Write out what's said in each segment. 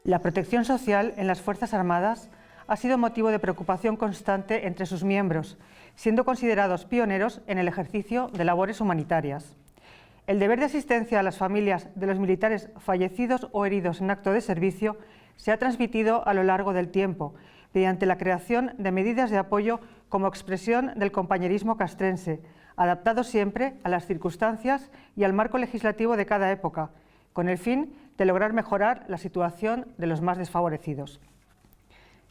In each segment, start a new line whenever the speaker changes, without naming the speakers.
La protección social en las Fuerzas Armadas ha sido motivo de preocupación constante entre sus miembros, siendo considerados pioneros en el ejercicio de labores humanitarias. El deber de asistencia a las familias de los militares fallecidos o heridos en acto de servicio se ha transmitido a lo largo del tiempo, mediante la creación de medidas de apoyo como expresión del compañerismo castrense, adaptado siempre a las circunstancias y al marco legislativo de cada época, con el fin de lograr mejorar la situación de los más desfavorecidos.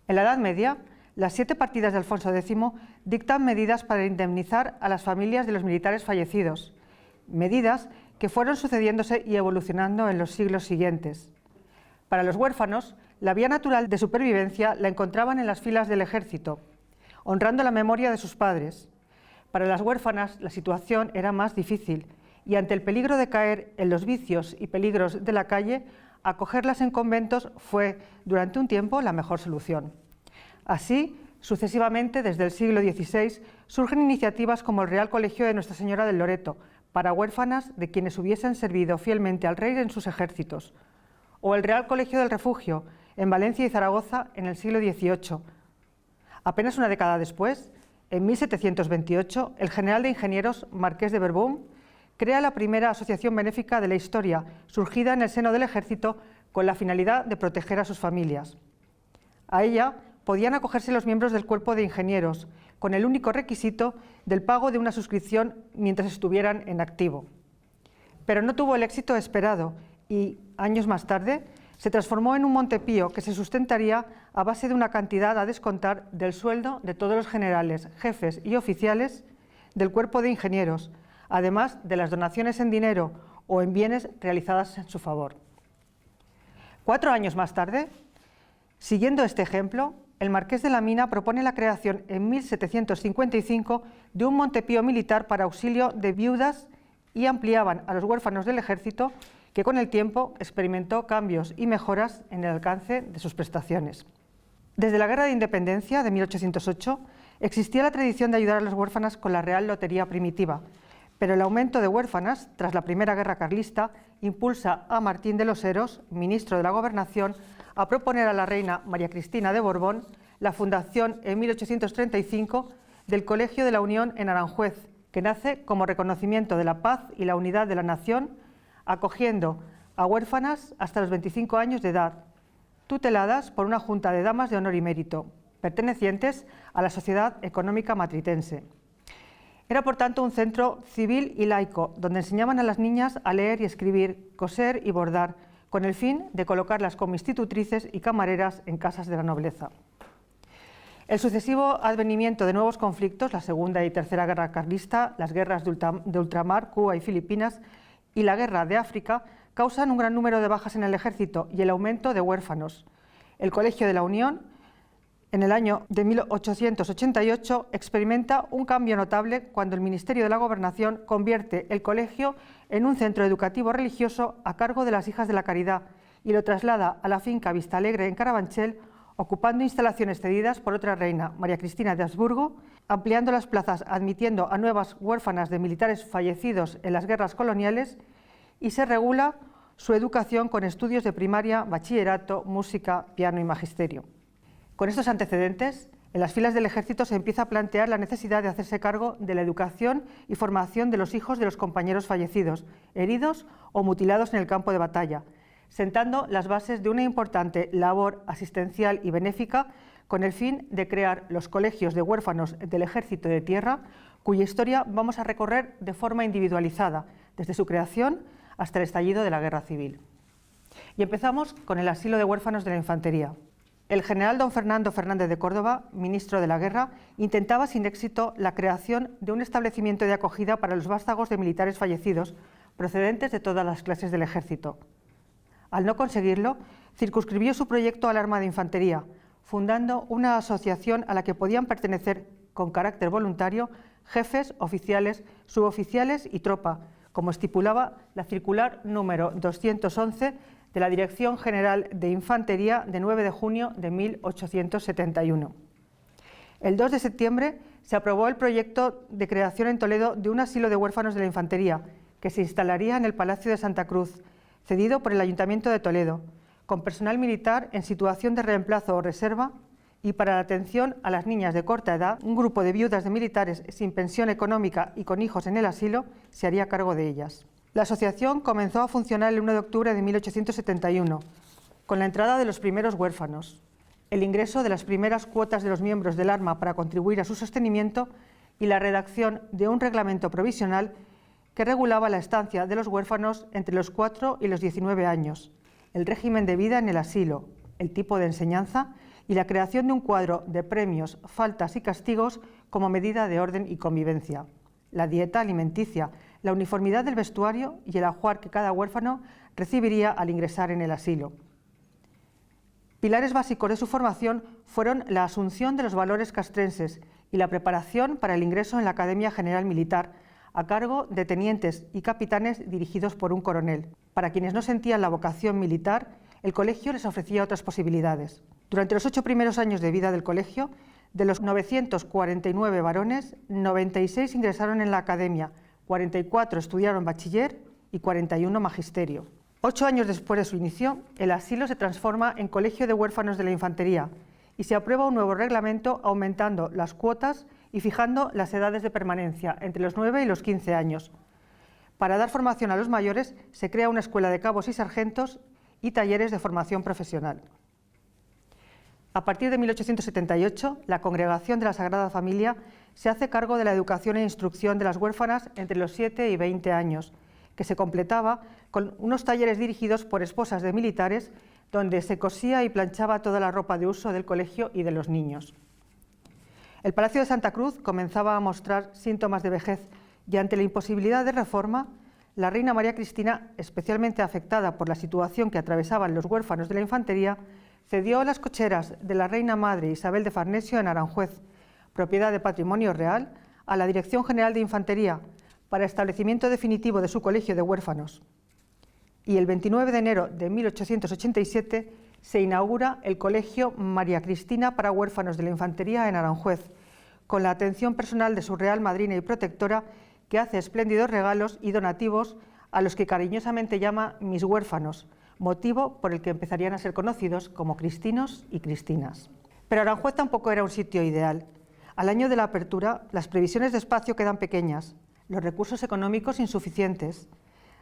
En la Edad Media, las 7 partidas de Alfonso X dictan medidas para indemnizar a las familias de los militares fallecidos, medidas que fueron sucediéndose y evolucionando en los siglos siguientes. Para los huérfanos, la vía natural de supervivencia la encontraban en las filas del ejército, honrando la memoria de sus padres. Para las huérfanas la situación era más difícil y ante el peligro de caer en los vicios y peligros de la calle, acogerlas en conventos fue durante un tiempo la mejor solución. Así, sucesivamente desde el siglo XVI surgen iniciativas como el Real Colegio de Nuestra Señora del Loreto para huérfanas de quienes hubiesen servido fielmente al rey en sus ejércitos, o el Real Colegio del Refugio en Valencia y Zaragoza en el siglo XVIII. Apenas una década después, en 1728, el general de ingenieros Marqués de Verdún crea la primera asociación benéfica de la historia, surgida en el seno del ejército con la finalidad de proteger a sus familias. A ella podían acogerse los miembros del cuerpo de ingenieros, con el único requisito del pago de una suscripción mientras estuvieran en activo. Pero no tuvo el éxito esperado y, años más tarde, se transformó en un Montepío que se sustentaría a base de una cantidad a descontar del sueldo de todos los generales, jefes y oficiales del cuerpo de ingenieros, además de las donaciones en dinero o en bienes realizadas en su favor. 4 años más tarde, siguiendo este ejemplo, el Marqués de la Mina propone la creación en 1755 de un Montepío militar para auxilio de viudas y ampliaban a los huérfanos del ejército, que con el tiempo experimentó cambios y mejoras en el alcance de sus prestaciones. Desde la Guerra de Independencia de 1808 existía la tradición de ayudar a las huérfanas con la Real Lotería primitiva, pero el aumento de huérfanas tras la Primera Guerra Carlista impulsa a Martín de los Heros, ministro de la Gobernación, a proponer a la reina María Cristina de Borbón la fundación en 1835 del Colegio de la Unión en Aranjuez, que nace como reconocimiento de la paz y la unidad de la nación, acogiendo a huérfanas hasta los 25 años de edad, tuteladas por una junta de damas de honor y mérito, pertenecientes a la Sociedad Económica Matritense. Era, por tanto, un centro civil y laico, donde enseñaban a las niñas a leer y escribir, coser y bordar, con el fin de colocarlas como institutrices y camareras en casas de la nobleza. El sucesivo advenimiento de nuevos conflictos, la Segunda y Tercera Guerra Carlista, las guerras de ultramar, Cuba y Filipinas, y la Guerra de África, causan un gran número de bajas en el ejército y el aumento de huérfanos. El Colegio de la Unión, en el año de 1888, experimenta un cambio notable cuando el Ministerio de la Gobernación convierte el colegio en un centro educativo religioso a cargo de las Hijas de la Caridad y lo traslada a la finca Vistalegre en Carabanchel, ocupando instalaciones cedidas por otra reina, María Cristina de Habsburgo, ampliando las plazas, admitiendo a nuevas huérfanas de militares fallecidos en las guerras coloniales, y se regula su educación con estudios de primaria, bachillerato, música, piano y magisterio. Con estos antecedentes, en las filas del ejército se empieza a plantear la necesidad de hacerse cargo de la educación y formación de los hijos de los compañeros fallecidos, heridos o mutilados en el campo de batalla, sentando las bases de una importante labor asistencial y benéfica con el fin de crear los colegios de huérfanos del Ejército de Tierra, cuya historia vamos a recorrer de forma individualizada, desde su creación hasta el estallido de la Guerra Civil. Y empezamos con el asilo de huérfanos de la Infantería. El general don Fernando Fernández de Córdoba, ministro de la Guerra, intentaba sin éxito la creación de un establecimiento de acogida para los vástagos de militares fallecidos, procedentes de todas las clases del ejército. Al no conseguirlo, circunscribió su proyecto al arma de infantería, fundando una asociación a la que podían pertenecer con carácter voluntario jefes, oficiales, suboficiales y tropa, como estipulaba la circular número 211 de la Dirección General de Infantería de 9 de junio de 1871. El 2 de septiembre se aprobó el proyecto de creación en Toledo de un asilo de huérfanos de la Infantería, que se instalaría en el Palacio de Santa Cruz, cedido por el Ayuntamiento de Toledo, con personal militar en situación de reemplazo o reserva, y para la atención a las niñas de corta edad, un grupo de viudas de militares sin pensión económica y con hijos en el asilo se haría cargo de ellas. La asociación comenzó a funcionar el 1 de octubre de 1871, con la entrada de los primeros huérfanos, el ingreso de las primeras cuotas de los miembros del Arma para contribuir a su sostenimiento y la redacción de un reglamento provisional que regulaba la estancia de los huérfanos entre los 4 y los 19 años, el régimen de vida en el asilo, el tipo de enseñanza y la creación de un cuadro de premios, faltas y castigos como medida de orden y convivencia, la dieta alimenticia, la uniformidad del vestuario y el ajuar que cada huérfano recibiría al ingresar en el asilo. Pilares básicos de su formación fueron la asunción de los valores castrenses y la preparación para el ingreso en la Academia General Militar, a cargo de tenientes y capitanes dirigidos por un coronel. Para quienes no sentían la vocación militar, el colegio les ofrecía otras posibilidades. Durante los 8 primeros años de vida del colegio, de los 949 varones, 96 ingresaron en la academia, 44 estudiaron bachiller y 41 magisterio. 8 años después de su inicio, el asilo se transforma en Colegio de Huérfanos de la Infantería y se aprueba un nuevo reglamento aumentando las cuotas y fijando las edades de permanencia entre los 9 y los 15 años. Para dar formación a los mayores, se crea una escuela de cabos y sargentos y talleres de formación profesional. A partir de 1878, la Congregación de la Sagrada Familia se hace cargo de la educación e instrucción de las huérfanas entre los 7 y 20 años, que se completaba con unos talleres dirigidos por esposas de militares, donde se cosía y planchaba toda la ropa de uso del colegio y de los niños. El Palacio de Santa Cruz comenzaba a mostrar síntomas de vejez y ante la imposibilidad de reforma, la reina María Cristina, especialmente afectada por la situación que atravesaban los huérfanos de la infantería, cedió las cocheras de la reina madre Isabel de Farnesio en Aranjuez, propiedad de patrimonio real, a la Dirección General de Infantería para establecimiento definitivo de su colegio de huérfanos. Y el 29 de enero de 1887 se inaugura el Colegio María Cristina para huérfanos de la infantería en Aranjuez, con la atención personal de su real madrina y protectora, que hace espléndidos regalos y donativos a los que cariñosamente llama mis huérfanos, motivo por el que empezarían a ser conocidos como cristinos y cristinas. Pero Aranjuez tampoco era un sitio ideal. Al año de la apertura, las previsiones de espacio quedan pequeñas, los recursos económicos insuficientes.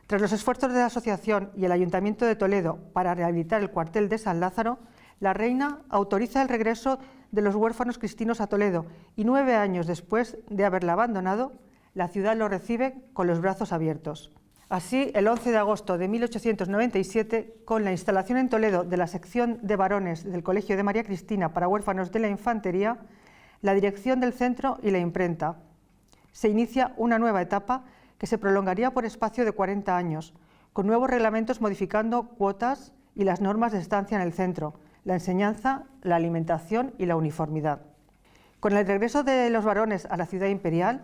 Tras los esfuerzos de la asociación y el Ayuntamiento de Toledo para rehabilitar el cuartel de San Lázaro, la reina autoriza el regreso de los huérfanos cristinos a Toledo y 9 años después de haberla abandonado, la ciudad los recibe con los brazos abiertos. Así, el 11 de agosto de 1897, con la instalación en Toledo de la sección de varones del Colegio de María Cristina para huérfanos de la infantería, la dirección del centro y la imprenta, se inicia una nueva etapa que se prolongaría por espacio de 40 años, con nuevos reglamentos modificando cuotas y las normas de estancia en el centro, la enseñanza, la alimentación y la uniformidad. Con el regreso de los varones a la ciudad imperial,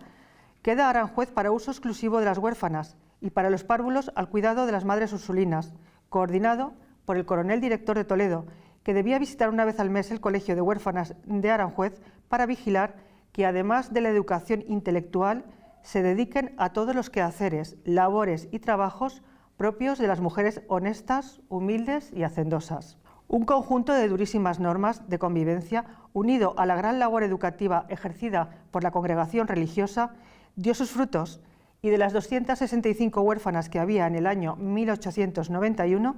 queda Aranjuez para uso exclusivo de las huérfanas y para los párvulos al cuidado de las madres ursulinas, coordinado por el coronel director de Toledo, que debía visitar una vez al mes el Colegio de Huérfanas de Aranjuez para vigilar que, además de la educación intelectual, se dediquen a todos los quehaceres, labores y trabajos propios de las mujeres honestas, humildes y hacendosas. Un conjunto de durísimas normas de convivencia, unido a la gran labor educativa ejercida por la congregación religiosa, dio sus frutos, y de las 265 huérfanas que había en el año 1891,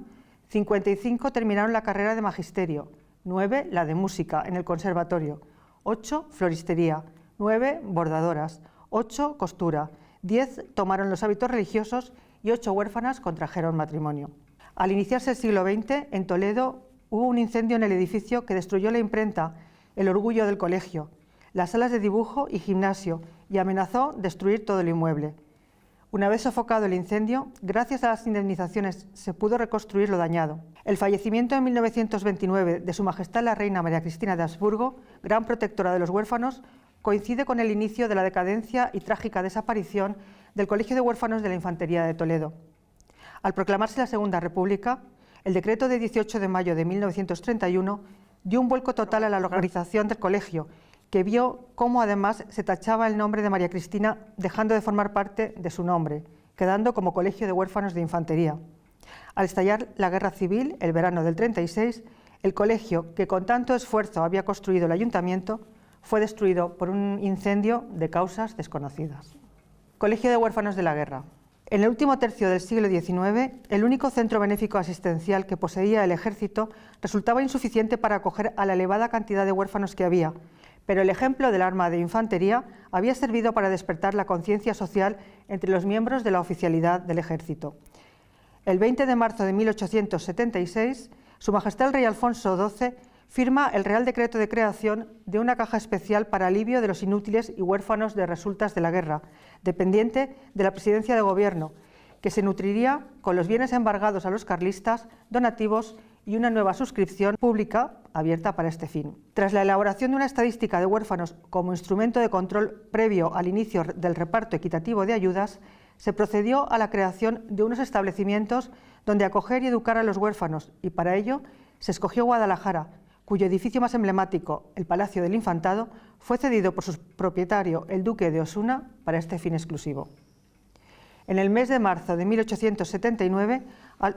55 terminaron la carrera de magisterio, 9 la de música en el conservatorio, 8 floristería, 9 bordadoras, 8 costura, 10 tomaron los hábitos religiosos y 8 huérfanas contrajeron matrimonio. Al iniciarse el siglo XX, en Toledo hubo un incendio en el edificio que destruyó la imprenta, el orgullo del colegio, las salas de dibujo y gimnasio, y amenazó destruir todo el inmueble. Una vez sofocado el incendio, gracias a las indemnizaciones se pudo reconstruir lo dañado. El fallecimiento en 1929 de Su Majestad la Reina María Cristina de Habsburgo, gran protectora de los huérfanos, coincide con el inicio de la decadencia y trágica desaparición del Colegio de Huérfanos de la Infantería de Toledo. Al proclamarse la Segunda República, el decreto de 18 de mayo de 1931 dio un vuelco total a la organización del colegio, que vio cómo además se tachaba el nombre de María Cristina, dejando de formar parte de su nombre, quedando como Colegio de Huérfanos de Infantería. Al estallar la Guerra Civil, el verano del 36, el colegio, que con tanto esfuerzo había construido el ayuntamiento, fue destruido por un incendio de causas desconocidas. Colegio de Huérfanos de la Guerra. En el último tercio del siglo XIX, el único centro benéfico asistencial que poseía el ejército resultaba insuficiente para acoger a la elevada cantidad de huérfanos que había, pero el ejemplo del arma de infantería había servido para despertar la conciencia social entre los miembros de la oficialidad del ejército. El 20 de marzo de 1876, Su Majestad el Rey Alfonso XII firma el Real Decreto de creación de una caja especial para alivio de los inútiles y huérfanos de resultas de la guerra, dependiente de la Presidencia de Gobierno, que se nutriría con los bienes embargados a los carlistas, donativos y una nueva suscripción pública abierta para este fin. Tras la elaboración de una estadística de huérfanos como instrumento de control previo al inicio del reparto equitativo de ayudas, se procedió a la creación de unos establecimientos donde acoger y educar a los huérfanos, y para ello se escogió Guadalajara, cuyo edificio más emblemático, el Palacio del Infantado, fue cedido por su propietario, el duque de Osuna, para este fin exclusivo. En el mes de marzo de 1879,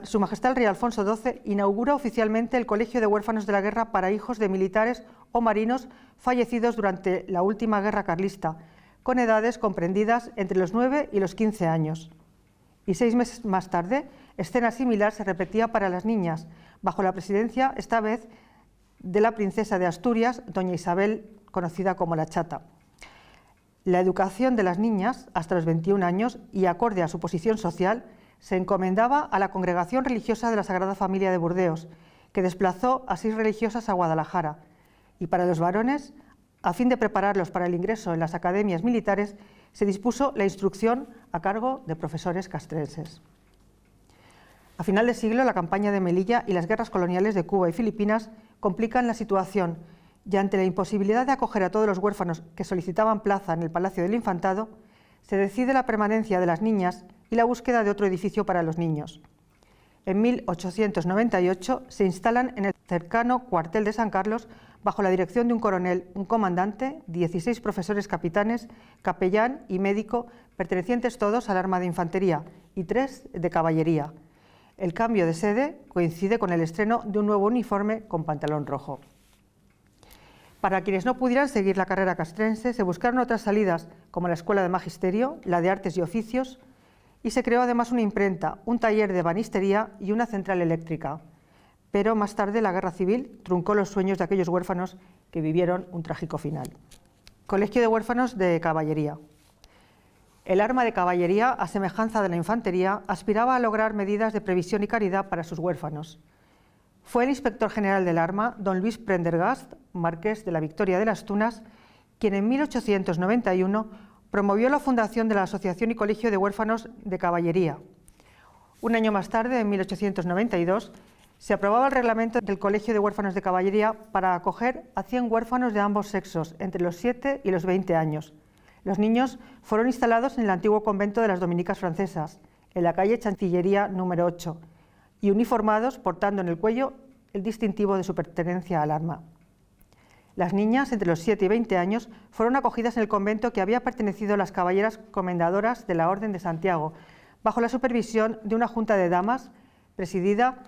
Su Majestad el Rey Alfonso XII inaugura oficialmente el Colegio de Huérfanos de la Guerra para hijos de militares o marinos fallecidos durante la última guerra carlista, con edades comprendidas entre los 9 y los 15 años. Y 6 meses más tarde, escena similar se repetía para las niñas, bajo la presidencia, esta vez, de la princesa de Asturias, doña Isabel, conocida como la Chata. La educación de las niñas, hasta los 21 años, y acorde a su posición social, se encomendaba a la Congregación Religiosa de la Sagrada Familia de Burdeos, que desplazó a 6 religiosas a Guadalajara, y para los varones, a fin de prepararlos para el ingreso en las academias militares, se dispuso la instrucción a cargo de profesores castrenses. A final de siglo, la campaña de Melilla y las guerras coloniales de Cuba y Filipinas complican la situación, y ante la imposibilidad de acoger a todos los huérfanos que solicitaban plaza en el Palacio del Infantado, se decide la permanencia de las niñas y la búsqueda de otro edificio para los niños. En 1898 se instalan en el cercano cuartel de San Carlos, bajo la dirección de un coronel, un comandante, 16 profesores capitanes, capellán y médico, pertenecientes todos al arma de infantería, y 3 de caballería. El cambio de sede coincide con el estreno de un nuevo uniforme con pantalón rojo. Para quienes no pudieran seguir la carrera castrense, se buscaron otras salidas, como la Escuela de Magisterio, la de Artes y Oficios, y se creó además una imprenta, un taller de ebanistería y una central eléctrica. Pero más tarde la Guerra Civil truncó los sueños de aquellos huérfanos que vivieron un trágico final. Colegio de Huérfanos de Caballería. El arma de caballería, a semejanza de la infantería, aspiraba a lograr medidas de previsión y caridad para sus huérfanos. Fue el inspector general del arma, don Luis Prendergast, marqués de la Victoria de las Tunas, quien en 1891 promovió la fundación de la Asociación y Colegio de Huérfanos de Caballería. Un año más tarde, en 1892, se aprobaba el reglamento del Colegio de Huérfanos de Caballería para acoger a 100 huérfanos de ambos sexos, entre los 7 y los 20 años. Los niños fueron instalados en el antiguo convento de las Dominicas francesas, en la calle Chancillería número 8, y uniformados portando en el cuello el distintivo de su pertenencia al arma. Las niñas, entre los 7 y 20 años, fueron acogidas en el convento que había pertenecido a las caballeras comendadoras de la Orden de Santiago, bajo la supervisión de una junta de damas presidida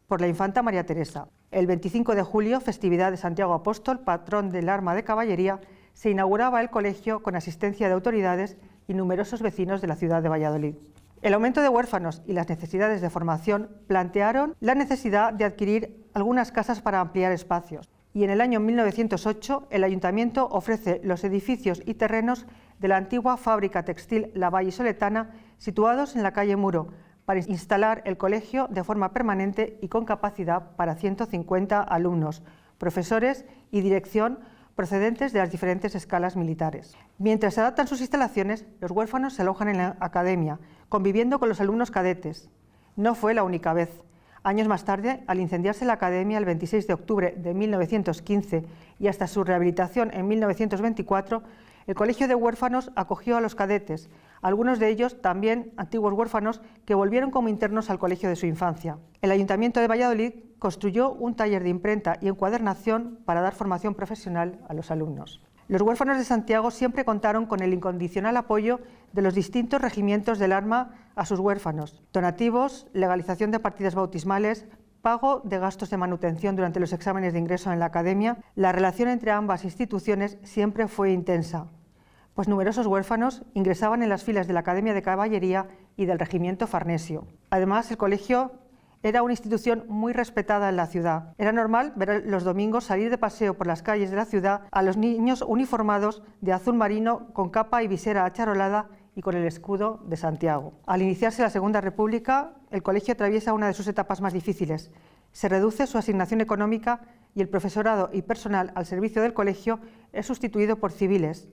por la infanta María Teresa. El 25 de julio, festividad de Santiago Apóstol, patrón del arma de caballería, se inauguraba el colegio con asistencia de autoridades y numerosos vecinos de la ciudad de Valladolid. El aumento de huérfanos y las necesidades de formación plantearon la necesidad de adquirir algunas casas para ampliar espacios, y en el año 1908 el Ayuntamiento ofrece los edificios y terrenos de la antigua fábrica textil La Vallisoletana, situados en la calle Muro, para instalar el colegio de forma permanente y con capacidad para 150 alumnos, profesores y dirección procedentes de las diferentes escalas militares. Mientras se adaptan sus instalaciones, los huérfanos se alojan en la academia, conviviendo con los alumnos cadetes. No fue la única vez. Años más tarde, al incendiarse la academia el 26 de octubre de 1915 y hasta su rehabilitación en 1924, el Colegio de Huérfanos acogió a los cadetes, algunos de ellos también antiguos huérfanos que volvieron como internos al colegio de su infancia. El Ayuntamiento de Valladolid construyó un taller de imprenta y encuadernación para dar formación profesional a los alumnos. Los huérfanos de Santiago siempre contaron con el incondicional apoyo de los distintos regimientos del arma a sus huérfanos: donativos, legalización de partidas bautismales, pago de gastos de manutención durante los exámenes de ingreso en la academia. La relación entre ambas instituciones siempre fue intensa, pues numerosos huérfanos ingresaban en las filas de la Academia de Caballería y del Regimiento Farnesio. Además, el colegio era una institución muy respetada en la ciudad. Era normal ver los domingos salir de paseo por las calles de la ciudad a los niños uniformados de azul marino con capa y visera acharolada y con el escudo de Santiago. Al iniciarse la Segunda República, el colegio atraviesa una de sus etapas más difíciles. Se reduce su asignación económica y el profesorado y personal al servicio del colegio es sustituido por civiles.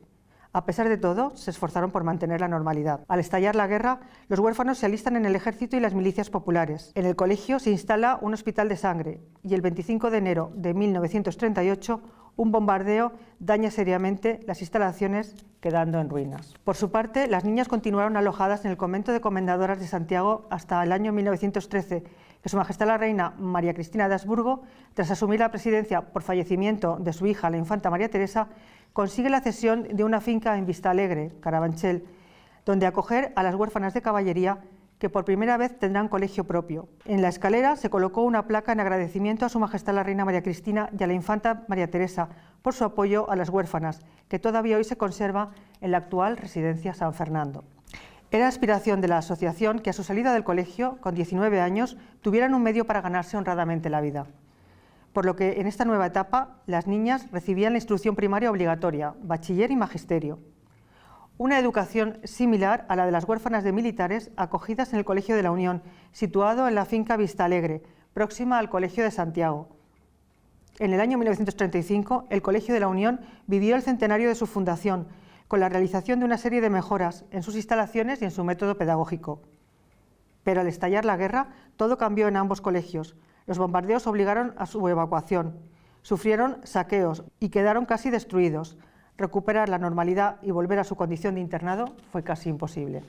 A pesar de todo, se esforzaron por mantener la normalidad. Al estallar la guerra, los huérfanos se alistan en el ejército y las milicias populares. En el colegio se instala un hospital de sangre y el 25 de enero de 1938 un bombardeo daña seriamente las instalaciones, quedando en ruinas. Por su parte, las niñas continuaron alojadas en el convento de Comendadoras de Santiago hasta el año 1913, que Su Majestad la Reina María Cristina de Habsburgo, tras asumir la presidencia por fallecimiento de su hija, la infanta María Teresa, consigue la cesión de una finca en Vistalegre, Carabanchel, donde acoger a las huérfanas de caballería, que por primera vez tendrán colegio propio. En la escalera se colocó una placa en agradecimiento a Su Majestad la Reina María Cristina y a la infanta María Teresa por su apoyo a las huérfanas, que todavía hoy se conserva en la actual residencia San Fernando. Era aspiración de la asociación que a su salida del colegio, con 19 años, tuvieran un medio para ganarse honradamente la vida. Por lo que en esta nueva etapa las niñas recibían la instrucción primaria obligatoria, bachiller y magisterio. Una educación similar a la de las huérfanas de militares acogidas en el Colegio de la Unión, situado en la finca Vistalegre, próxima al Colegio de Santiago. En el año 1935, el Colegio de la Unión vivió el centenario de su fundación, con la realización de una serie de mejoras en sus instalaciones y en su método pedagógico. Pero al estallar la guerra, todo cambió en ambos colegios. Los bombardeos obligaron a su evacuación, sufrieron saqueos y quedaron casi destruidos. Recuperar la normalidad y volver a su condición de internado fue casi imposible.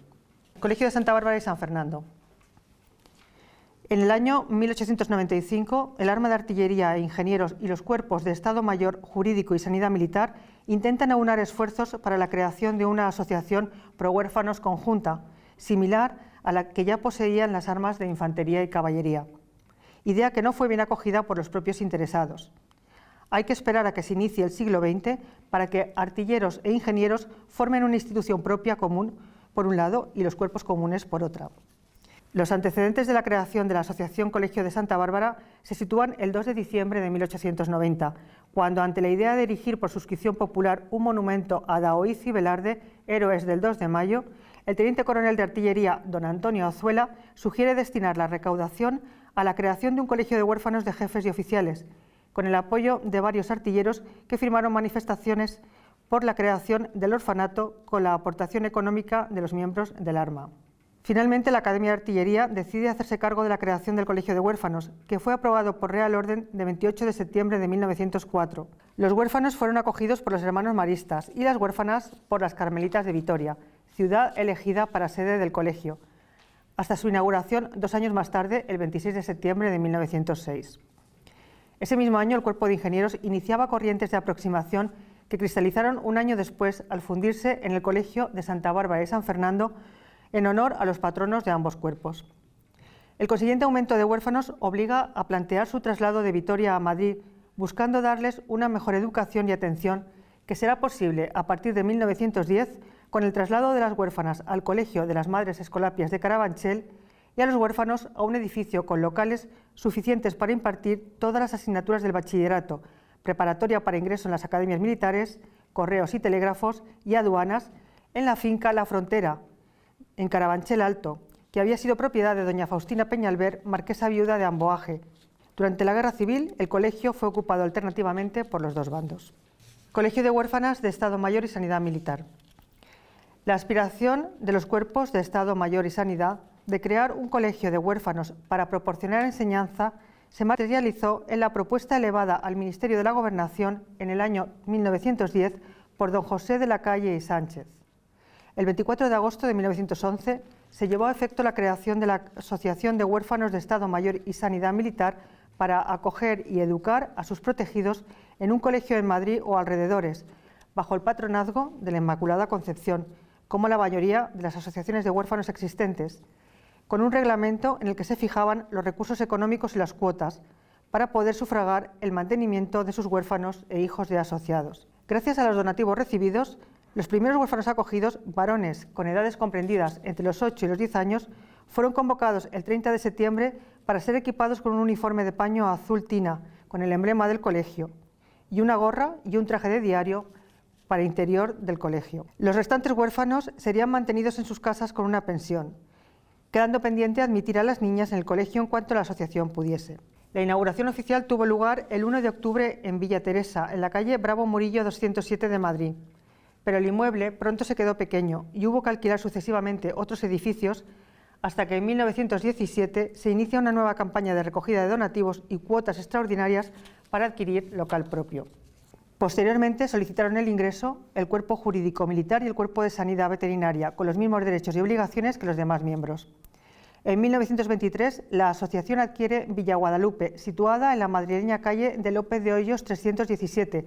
Colegio de Santa Bárbara y San Fernando. En el año 1895, el Arma de Artillería e Ingenieros y los Cuerpos de Estado Mayor, Jurídico y Sanidad Militar intentan aunar esfuerzos para la creación de una asociación pro huérfanos conjunta, similar a la que ya poseían las armas de infantería y caballería, idea que no fue bien acogida por los propios interesados. Hay que esperar a que se inicie el siglo XX para que artilleros e ingenieros formen una institución propia común, por un lado, y los cuerpos comunes, por otra. Los antecedentes de la creación de la Asociación Colegio de Santa Bárbara se sitúan el 2 de diciembre de 1890, cuando, ante la idea de erigir por suscripción popular un monumento a Daoiz y Velarde, héroes del 2 de mayo, el teniente coronel de artillería, don Antonio Azuela, sugiere destinar la recaudación a la creación de un colegio de huérfanos de jefes y oficiales, con el apoyo de varios artilleros que firmaron manifestaciones por la creación del orfanato con la aportación económica de los miembros del Arma. Finalmente, la Academia de Artillería decide hacerse cargo de la creación del Colegio de Huérfanos, que fue aprobado por Real Orden de 28 de septiembre de 1904. Los huérfanos fueron acogidos por los hermanos maristas y las huérfanas por las Carmelitas de Vitoria, ciudad elegida para sede del colegio, hasta su inauguración 2 años más tarde, el 26 de septiembre de 1906. Ese mismo año, el Cuerpo de Ingenieros iniciaba corrientes de aproximación que cristalizaron un año después al fundirse en el Colegio de Santa Bárbara y San Fernando en honor a los patronos de ambos cuerpos. El consiguiente aumento de huérfanos obliga a plantear su traslado de Vitoria a Madrid, buscando darles una mejor educación y atención, que será posible a partir de 1910 con el traslado de las huérfanas al Colegio de las Madres Escolapias de Carabanchel y a los huérfanos a un edificio con locales suficientes para impartir todas las asignaturas del bachillerato, preparatoria para ingreso en las academias militares, correos y telégrafos y aduanas, en la finca La Frontera, en Carabanchel Alto, que había sido propiedad de doña Faustina Peñalver, marquesa viuda de Amboaje. Durante la Guerra Civil, el colegio fue ocupado alternativamente por los dos bandos. Colegio de Huérfanas de Estado Mayor y Sanidad Militar. La aspiración de los cuerpos de Estado Mayor y Sanidad de crear un colegio de huérfanos para proporcionar enseñanza se materializó en la propuesta elevada al Ministerio de la Gobernación en el año 1910 por don José de la Calle y Sánchez. El 24 de agosto de 1911 se llevó a efecto la creación de la Asociación de Huérfanos de Estado Mayor y Sanidad Militar para acoger y educar a sus protegidos en un colegio en Madrid o alrededores, bajo el patronazgo de la Inmaculada Concepción, como la mayoría de las asociaciones de huérfanos existentes, con un reglamento en el que se fijaban los recursos económicos y las cuotas para poder sufragar el mantenimiento de sus huérfanos e hijos de asociados. Gracias a los donativos recibidos, los primeros huérfanos acogidos, varones con edades comprendidas entre los 8 y los 10 años, fueron convocados el 30 de septiembre para ser equipados con un uniforme de paño azul tina, con el emblema del colegio, y una gorra y un traje de diario para interior del colegio. Los restantes huérfanos serían mantenidos en sus casas con una pensión, quedando pendiente admitir a las niñas en el colegio en cuanto la asociación pudiese. La inauguración oficial tuvo lugar el 1 de octubre en Villa Teresa, en la calle Bravo Murillo 207 de Madrid, pero el inmueble pronto se quedó pequeño y hubo que alquilar sucesivamente otros edificios hasta que en 1917 se inicia una nueva campaña de recogida de donativos y cuotas extraordinarias para adquirir local propio. Posteriormente solicitaron el ingreso el Cuerpo Jurídico Militar y el Cuerpo de Sanidad Veterinaria, con los mismos derechos y obligaciones que los demás miembros. En 1923, la asociación adquiere Villa Guadalupe, situada en la madrileña calle de López de Hoyos 317,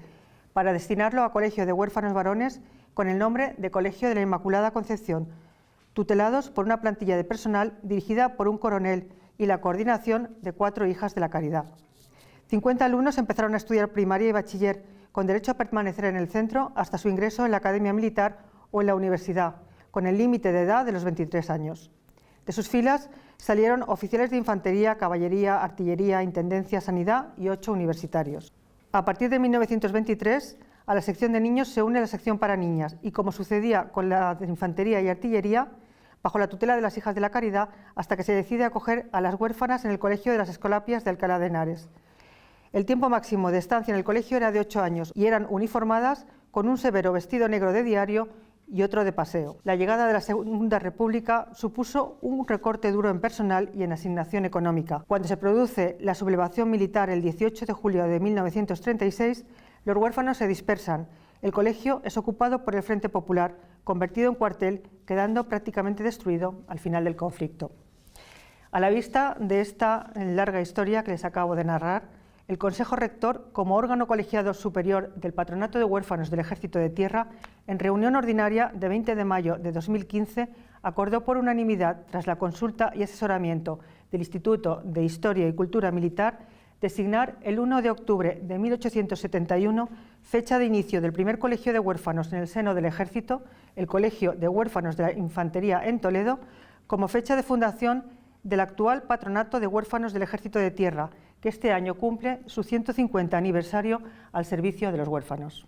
para destinarlo a colegio de huérfanos varones con el nombre de Colegio de la Inmaculada Concepción, tutelados por una plantilla de personal dirigida por un coronel y la coordinación de 4 hijas de la caridad. 50 alumnos empezaron a estudiar primaria y bachiller, con derecho a permanecer en el centro hasta su ingreso en la Academia Militar o en la universidad, con el límite de edad de los 23 años. De sus filas salieron oficiales de infantería, caballería, artillería, intendencia, sanidad y 8 universitarios. A partir de 1923, a la sección de niños se une la sección para niñas y, como sucedía con la de infantería y artillería, bajo la tutela de las hijas de la caridad, hasta que se decide acoger a las huérfanas en el Colegio de las Escolapias de Alcalá de Henares. El tiempo máximo de estancia en el colegio era de 8 años y eran uniformadas con un severo vestido negro de diario y otro de paseo. La llegada de la Segunda República supuso un recorte duro en personal y en asignación económica. Cuando se produce la sublevación militar el 18 de julio de 1936, los huérfanos se dispersan. El colegio es ocupado por el Frente Popular, convertido en cuartel, quedando prácticamente destruido al final del conflicto. A la vista de esta larga historia que les acabo de narrar, el Consejo Rector, como órgano colegiado superior del Patronato de Huérfanos del Ejército de Tierra, en reunión ordinaria de 20 de mayo de 2015, acordó por unanimidad, tras la consulta y asesoramiento del Instituto de Historia y Cultura Militar, designar el 1 de octubre de 1871 fecha de inicio del primer colegio de huérfanos en el seno del Ejército, el Colegio de Huérfanos de la Infantería en Toledo, como fecha de fundación del actual Patronato de Huérfanos del Ejército de Tierra, que este año cumple su 150 aniversario al servicio de los huérfanos.